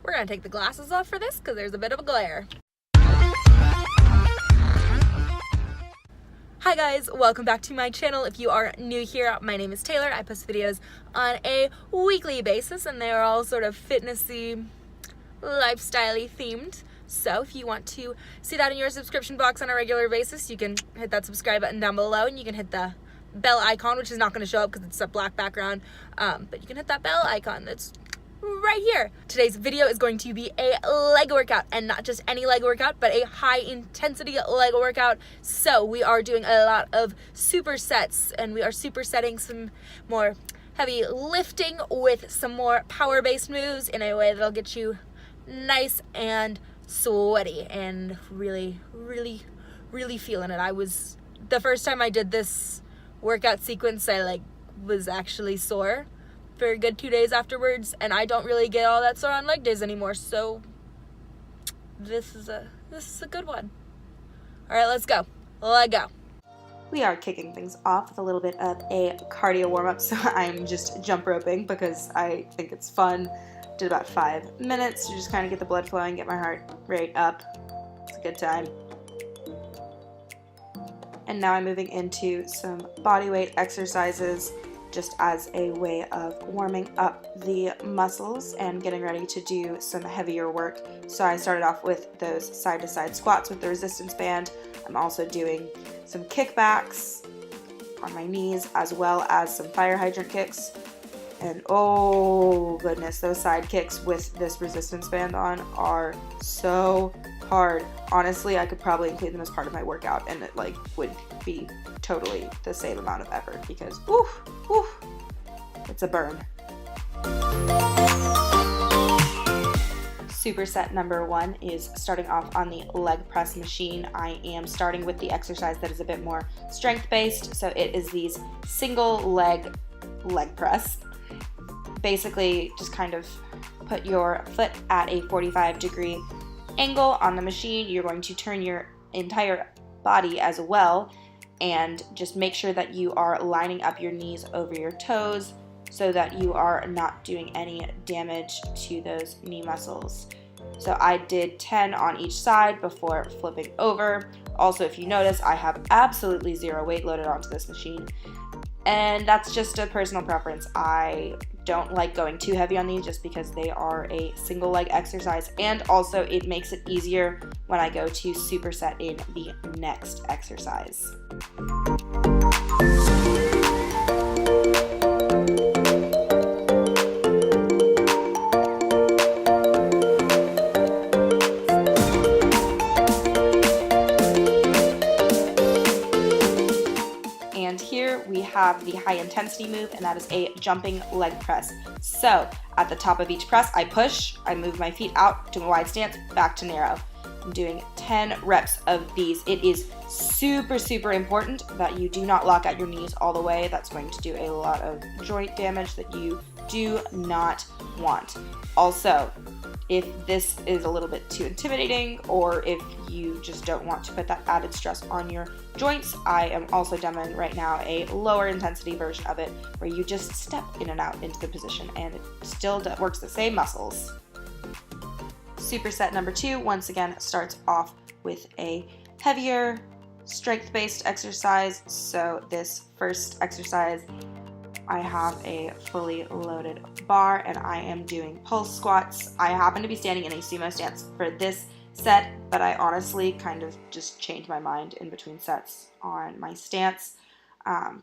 We're gonna take the glasses off for this because there's a bit of a glare. Hi guys, welcome back to my channel. If you are new here, my name is Taylor. I post videos on a weekly basis and they are all sort of fitnessy, lifestyle-y themed. So if you want to see that in your subscription box on a regular basis, you can hit that subscribe button down below and you can hit the bell icon, which is not going to show up because it's a black background, but you can hit that bell icon that's right here. Today's video is going to be a leg workout, and not just any leg workout, but a high intensity leg workout. So we are doing a lot of supersets, and we are supersetting some more heavy lifting with some more power-based moves in a way that'll get you nice and sweaty and really feeling it. The first time I did this workout sequence, I was actually sore for a good 2 days afterwards, and I don't really get all that sore on leg days anymore, so this is a good one. All right, let's go. Let go. We are kicking things off with a little bit of a cardio warm-up, so I'm just jump roping because I think it's fun. Did about 5 minutes to just kind of get the blood flowing, get my heart rate up. It's a good time. And now I'm moving into some body weight exercises just as a way of warming up the muscles and getting ready to do some heavier work. So I started off with those side-to-side squats with the resistance band. I'm also doing some kickbacks on my knees as well as some fire hydrant kicks. And oh goodness, those side kicks with this resistance band on are so hard. Honestly, I could probably include them as part of my workout and it would be totally the same amount of effort because it's a burn. Superset number 1 is starting off on the leg press machine. I am starting with the exercise that is a bit more strength based, so it is these single leg press. Basically, just kind of put your foot at a 45-degree angle on the machine. You're going to turn your entire body as well and just make sure that you are lining up your knees over your toes so that you are not doing any damage to those knee muscles. So I did 10 on each side before flipping over. Also, if you notice, I have absolutely zero weight loaded onto this machine. And that's just a personal preference. I don't like going too heavy on these just because they are a single leg exercise, and also it makes it easier when I go to superset in the next exercise. And here we have the high intensity move, and that is a jumping leg press. So at the top of each press, I push, I move my feet out to a wide stance, back to narrow. I'm doing 10 reps of these. It is super important that you do not lock out your knees all the way. That's going to do a lot of joint damage that you do not want. Also, if this is a little bit too intimidating or if you just don't want to put that added stress on your joints, I am also demoing right now a lower intensity version of it where you just step in and out into the position and it still works the same muscles. Superset number 2 once again starts off with a heavier strength-based exercise. So this first exercise, I have a fully loaded bar and I am doing pulse squats. I happen to be standing in a sumo stance for this set, but I honestly kind of just changed my mind in between sets on my stance,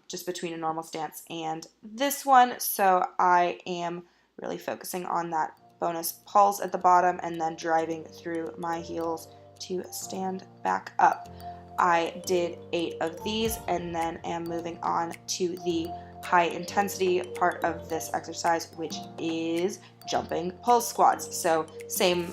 just between a normal stance and this one. So I am really focusing on that bonus pulse at the bottom and then driving through my heels to stand back up. I did 8 of these and then am moving on to the high intensity part of this exercise, which is jumping pulse squats. So same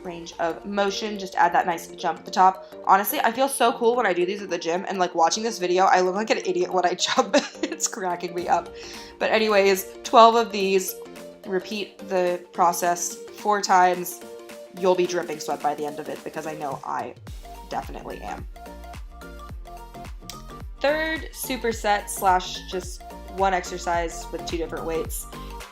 range of motion, just add that nice jump at the top. Honestly, I feel so cool when I do these at the gym, and watching this video, I look like an idiot when I jump. It's cracking me up. But anyways, 12 of these. Repeat the process 4 times. You'll be dripping sweat by the end of it because I know I definitely am. Third superset / just one exercise with 2 different weights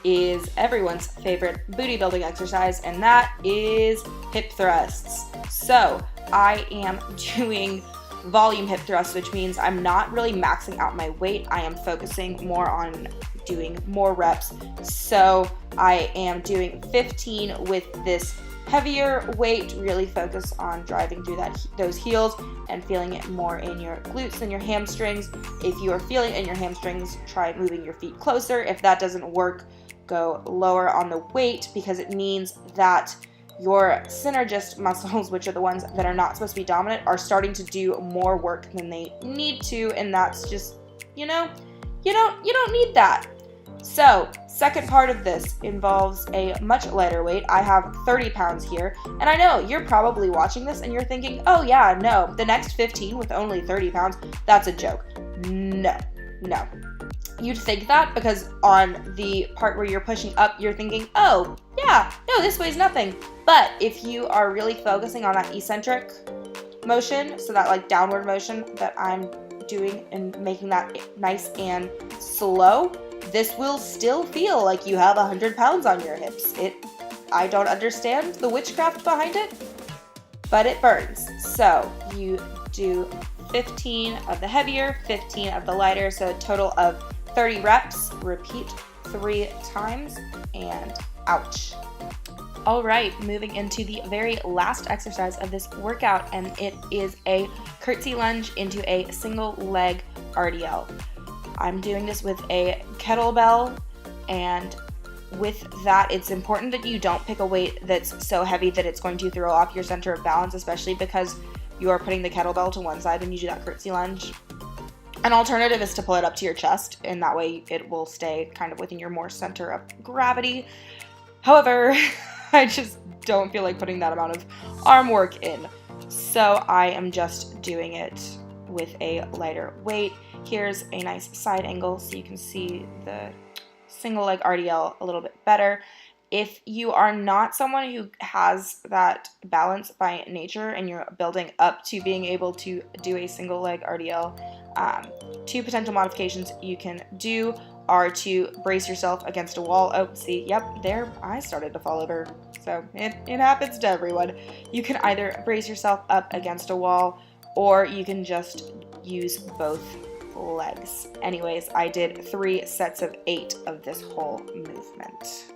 is everyone's favorite booty building exercise, and that is hip thrusts. So I am doing volume hip thrusts, which means I'm not really maxing out my weight. I am focusing more on doing more reps. So I am doing 15 with this heavier weight, really focus on driving through those heels and feeling it more in your glutes and your hamstrings. If you are feeling it in your hamstrings, try moving your feet closer. If that doesn't work, go lower on the weight, because it means that your synergist muscles, which are the ones that are not supposed to be dominant, are starting to do more work than they need to, and that's just, you don't need that. So, second part of this involves a much lighter weight. I have 30 pounds here, and I know you're probably watching this and you're thinking, oh yeah, no, the next 15 with only 30 pounds, that's a joke. No. You'd think that because on the part where you're pushing up, you're thinking, oh yeah, no, this weighs nothing. But if you are really focusing on that eccentric motion, so that like downward motion that I'm doing and making that nice and slow, this will still feel like you have 100 pounds on your hips. I don't understand the witchcraft behind it, but it burns. So you do 15 of the heavier, 15 of the lighter, so a total of 30 reps. Repeat 3 times, and ouch. All right, moving into the very last exercise of this workout, and it is a curtsy lunge into a single leg RDL. I'm doing this with a kettlebell, and with that, it's important that you don't pick a weight that's so heavy that it's going to throw off your center of balance, especially because you are putting the kettlebell to one side when you do that curtsy lunge. An alternative is to pull it up to your chest, and that way it will stay kind of within your more center of gravity. However, I just don't feel like putting that amount of arm work in, so I am just doing it with a lighter weight. Here's a nice side angle so you can see the single leg RDL a little bit better. If you are not someone who has that balance by nature and you're building up to being able to do a single leg RDL, 2 potential modifications you can do are to brace yourself against a wall. Oh, see, yep, there, I started to fall over. So it happens to everyone. You can either brace yourself up against a wall, or you can just use both legs. Anyways, I did 3 sets of 8 of this whole movement.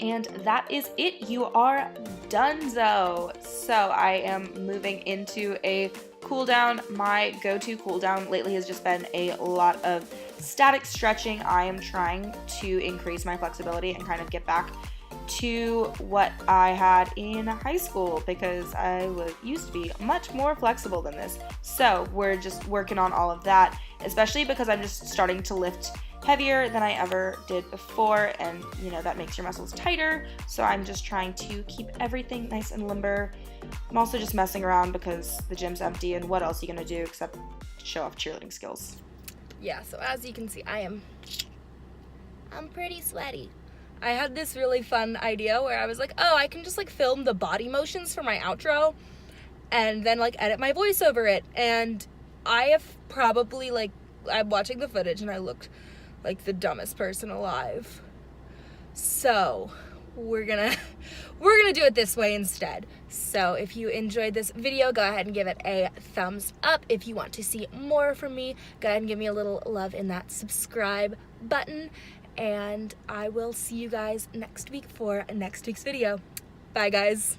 And that is it. You are donezo. So I am moving into a cool down. My go-to cool down lately has just been a lot of static stretching. I am trying to increase my flexibility and kind of get back to what I had in high school, because I used to be much more flexible than this. So we're just working on all of that, especially because I'm just starting to lift heavier than I ever did before, and that makes your muscles tighter. So I'm just trying to keep everything nice and limber. I'm also just messing around because the gym's empty, and what else are you gonna do except show off cheerleading skills? Yeah, so as you can see, I'm pretty sweaty. I had this really fun idea where I was like, oh, I can just film the body motions for my outro and then edit my voice over it. And I have probably I'm watching the footage and I looked like the dumbest person alive. So we're gonna do it this way instead. So if you enjoyed this video, go ahead and give it a thumbs up. If you want to see more from me, go ahead and give me a little love in that subscribe button. And I will see you guys next week for next week's video. Bye, guys.